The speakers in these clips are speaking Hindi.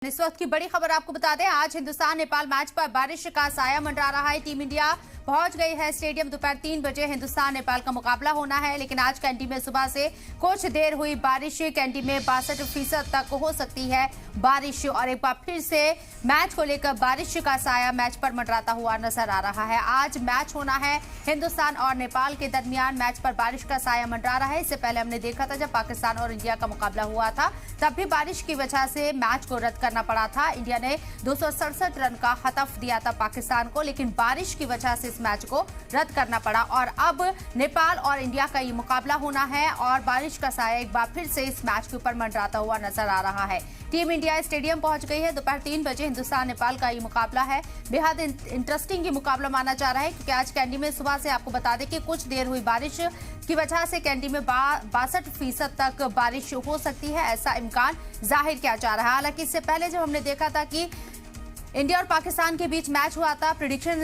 इस वक्त की बड़ी खबर आपको बता दें, आज हिंदुस्तान नेपाल मैच पर बारिश का साया मंडरा रहा है। टीम इंडिया पहुंच गई है स्टेडियम। दोपहर 3 बजे हिंदुस्तान नेपाल का मुकाबला होना है, लेकिन आज कैंटी में सुबह से कुछ देर हुई बारिश। कैंटी में 62% तक हो सकती है बारिश और एक बार फिर से मैच को लेकर बारिश का साया मैच पर मंडराता हुआ नजर आ रहा है। आज मैच होना है हिंदुस्तान और नेपाल के दरमियान। मैच पर बारिश का साया मंडरा रहा है। इससे पहले हमने देखा था जब पाकिस्तान और इंडिया का मुकाबला हुआ था, तब भी बारिश की वजह से मैच को रद्द करना पड़ा था। इंडिया ने 267 रन का हतफ दिया था पाकिस्तान को, लेकिन बारिश की वजह से इस मैच को रद्द करना पड़ा और अब नेपाल और इंडिया का ये मुकाबला होना है और बारिश का साया एक बार फिर से इस मैच के ऊपर मंडराता हुआ नजर आ रहा है। टीम इंडिया स्टेडियम पहुंच गई है। दोपहर 3 बजे हिंदुस्तान नेपाल का ये मुकाबला है। बेहद इंटरेस्टिंग ये मुकाबला माना जा रहा है, क्योंकि आज कैंडी में सुबह से आपको बता दें कि कुछ देर हुई बारिश की वजह से कैंडी में 62% तक बारिश हो सकती है, ऐसा इम्कान जाहिर किया जा रहा है। हालांकि इससे पहले जब हमने देखा था कि इंडिया और पाकिस्तान के बीच मैच हुआ था, प्रेडिक्शन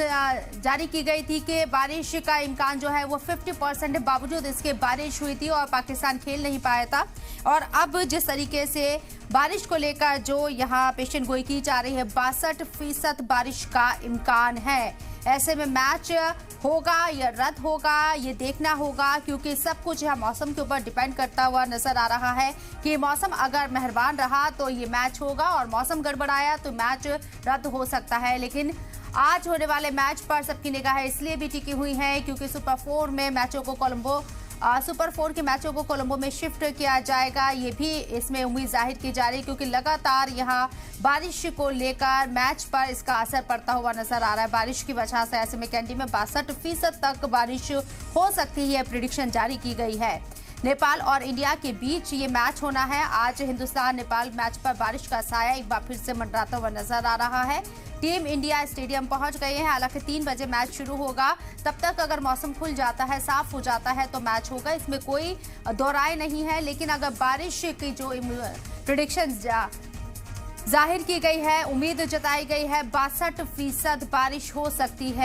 जारी की गई थी कि बारिश का इम्कान जो है वो 50% है। बावजूद इसके बारिश हुई थी और पाकिस्तान खेल नहीं पाया था। और अब जिस तरीके से बारिश को लेकर जो यहाँ पेशन गोई की जा रही है, 62% बारिश का इम्कान है। ऐसे में मैच होगा या रद्द होगा ये देखना होगा, क्योंकि सब कुछ यहाँ मौसम के ऊपर डिपेंड करता हुआ नजर आ रहा है कि मौसम अगर मेहरबान रहा तो ये मैच होगा और मौसम गड़बड़ाया तो मैच रद्द हो सकता है। लेकिन आज होने वाले मैच पर सबकी निगाहें इसलिए भी टिकी हुई हैं क्योंकि सुपर 4 के मैचों को कोलंबो में शिफ्ट किया जाएगा। ये भी इसमें उम्मीद जाहिर की जा रही है, क्योंकि लगातार यहाँ बारिश को लेकर मैच पर इसका असर पड़ता हुआ नजर आ रहा है बारिश की वजह से। ऐसे में कैंडी में 62% तक बारिश हो सकती है, प्रेडिक्शन जारी की गई है। नेपाल और इंडिया के बीच ये मैच होना है। आज हिंदुस्तान नेपाल मैच पर बारिश का साया एक बार फिर से मंडराता हुआ नजर आ रहा है। टीम इंडिया स्टेडियम पहुंच गए हैं। हालांकि 3 बजे मैच शुरू होगा, तब तक अगर मौसम खुल जाता है, साफ हो जाता है तो मैच होगा, इसमें कोई दो राय नहीं है। लेकिन अगर बारिश की जो प्रेडिक्शन जाहिर की गई है, उम्मीद जताई गई है, 62% बारिश हो सकती है।